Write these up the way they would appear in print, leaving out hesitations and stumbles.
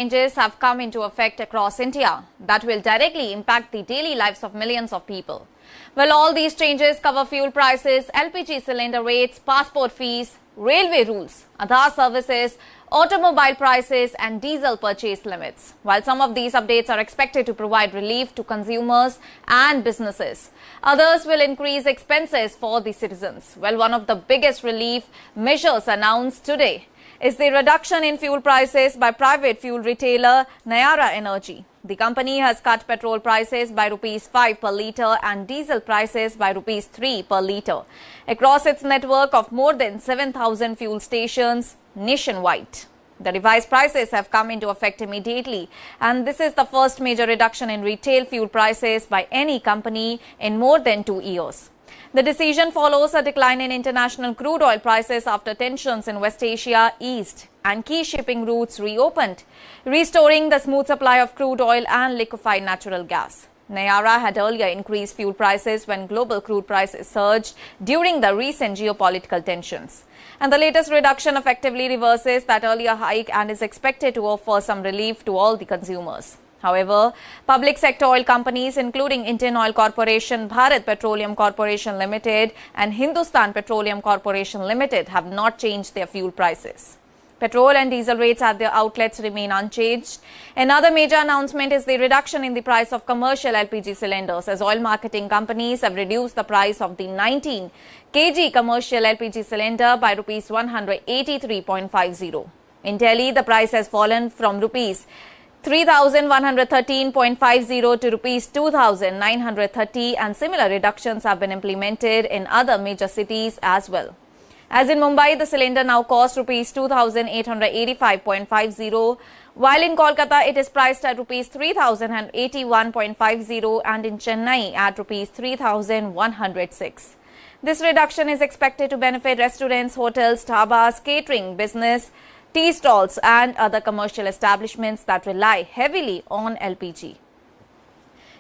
Changes have come into effect across India that will directly impact the daily lives of millions of people. Well, all these changes cover fuel prices, LPG cylinder rates, passport fees, railway rules, Aadhaar services, automobile prices and diesel purchase limits. While some of these updates are expected to provide relief to consumers and businesses, others will increase expenses for the citizens. Well, one of the biggest relief measures announced today is the reduction in fuel prices by private fuel retailer Nayara Energy. The company has cut petrol prices by ₹5 per litre and diesel prices by ₹3 per litre across its network of more than 7,000 fuel stations nationwide. The revised prices have come into effect immediately, and this is the first major reduction in retail fuel prices by any company in more than 2 years. The decision follows a decline in international crude oil prices after tensions in West Asia eased and key shipping routes reopened, restoring the smooth supply of crude oil and liquefied natural gas. Nayara had earlier increased fuel prices when global crude prices surged during the recent geopolitical tensions. And the latest reduction effectively reverses that earlier hike and is expected to offer some relief to all the consumers. However, public sector oil companies including Indian Oil Corporation, Bharat Petroleum Corporation Limited and Hindustan Petroleum Corporation Limited have not changed their fuel prices. Petrol and diesel rates at their outlets remain unchanged. Another major announcement is the reduction in the price of commercial LPG cylinders, as oil marketing companies have reduced the price of the 19 kg commercial LPG cylinder by ₹183.50. In Delhi, the price has fallen from ₹3,113.50 to ₹2,930, and similar reductions have been implemented in other major cities as well. As in Mumbai, the cylinder now costs ₹2,885.50, while in Kolkata it is priced at ₹3,081.50 and in Chennai at ₹3,106. This reduction is expected to benefit restaurants, hotels, dhabas, catering business, tea stalls and other commercial establishments that rely heavily on LPG.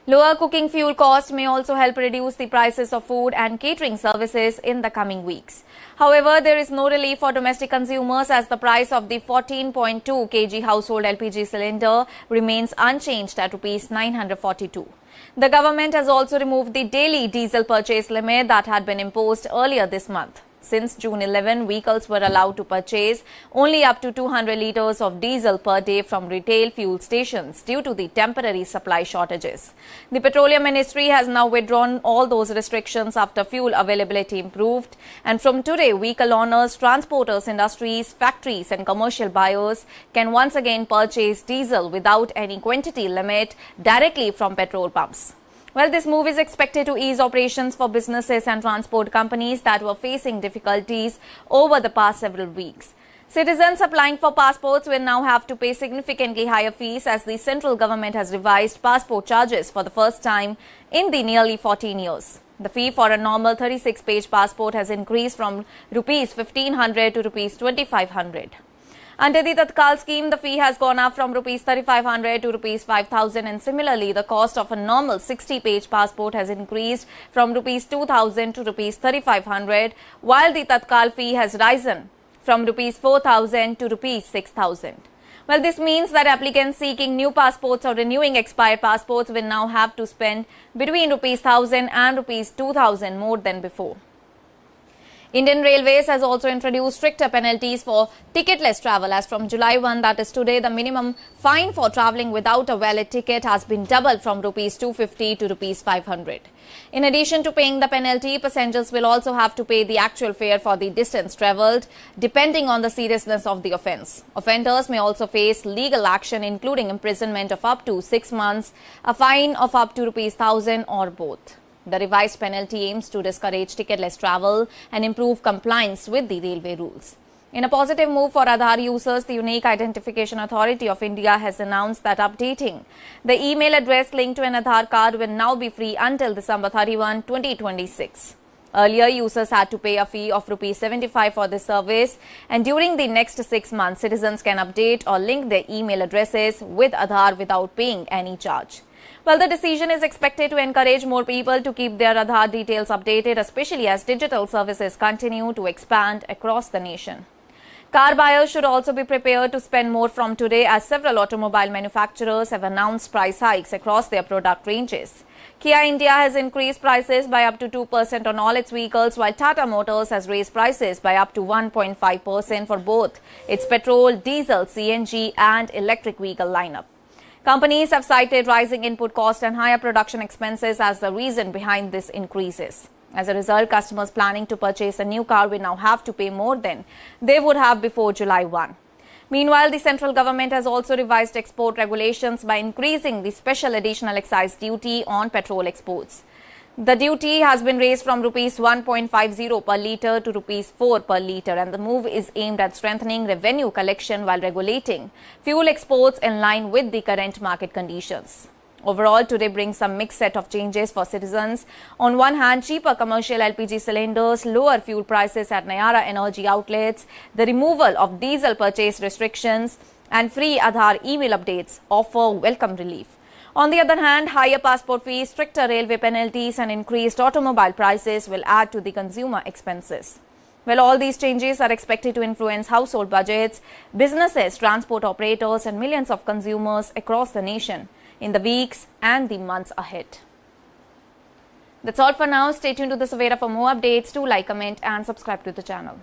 Lower cooking fuel costs may also help reduce the prices of food and catering services in the coming weeks. However, there is no relief for domestic consumers as the price of the 14.2 kg household LPG cylinder remains unchanged at ₹942. The government has also removed the daily diesel purchase limit that had been imposed earlier this month. Since June 11, vehicles were allowed to purchase only up to 200 litres of diesel per day from retail fuel stations due to the temporary supply shortages. The Petroleum Ministry has now withdrawn all those restrictions after fuel availability improved. And from today, vehicle owners, transporters, industries, factories and commercial buyers can once again purchase diesel without any quantity limit directly from petrol pumps. Well, this move is expected to ease operations for businesses and transport companies that were facing difficulties over the past several weeks. Citizens applying for passports will now have to pay significantly higher fees as the central government has revised passport charges for the first time in the nearly 14 years. The fee for a normal 36-page passport has increased from ₹1,500 to ₹2,500. Under the Tatkal scheme, the fee has gone up from ₹3,500 to ₹5,000, and similarly, the cost of a normal 60-page passport has increased from ₹2,000 to ₹3,500, while the Tatkal fee has risen from ₹4,000 to ₹6,000. Well, this means that applicants seeking new passports or renewing expired passports will now have to spend between ₹1,000 and ₹2,000 more than before. Indian Railways has also introduced stricter penalties for ticketless travel. As from July 1, that is today, the minimum fine for travelling without a valid ticket has been doubled from ₹250 to ₹500. In addition to paying the penalty, passengers will also have to pay the actual fare for the distance travelled, depending on the seriousness of the offence. Offenders may also face legal action, including imprisonment of up to 6 months, a fine of up to ₹1,000 or both. The revised penalty aims to discourage ticketless travel and improve compliance with the railway rules. In a positive move for Aadhaar users, the Unique Identification Authority of India has announced that updating the email address linked to an Aadhaar card will now be free until December 31, 2026. Earlier, users had to pay a fee of ₹75 for this service, and during the next 6 months, citizens can update or link their email addresses with Aadhaar without paying any charge. Well, the decision is expected to encourage more people to keep their Aadhaar details updated, especially as digital services continue to expand across the nation. Car buyers should also be prepared to spend more from today, as several automobile manufacturers have announced price hikes across their product ranges. Kia India has increased prices by up to 2% on all its vehicles, while Tata Motors has raised prices by up to 1.5% for both its petrol, diesel, CNG and electric vehicle lineup. Companies have cited rising input costs and higher production expenses as the reason behind these increases. As a result, customers planning to purchase a new car will now have to pay more than they would have before July 1. Meanwhile, the central government has also revised export regulations by increasing the special additional excise duty on petrol exports. The duty has been raised from Rs 1.50 per litre to Rs 4 per litre, and the move is aimed at strengthening revenue collection while regulating fuel exports in line with the current market conditions. Overall, today brings some mixed set of changes for citizens. On one hand, cheaper commercial LPG cylinders, lower fuel prices at Nayara energy outlets, the removal of diesel purchase restrictions and free Aadhaar email updates offer welcome relief. On the other hand, higher passport fees, stricter railway penalties and increased automobile prices will add to the consumer expenses. Well, all these changes are expected to influence household budgets, businesses, transport operators and millions of consumers across the nation in the weeks and the months ahead. That's all for now. Stay tuned to the Savera for more updates. Do like, comment and subscribe to the channel.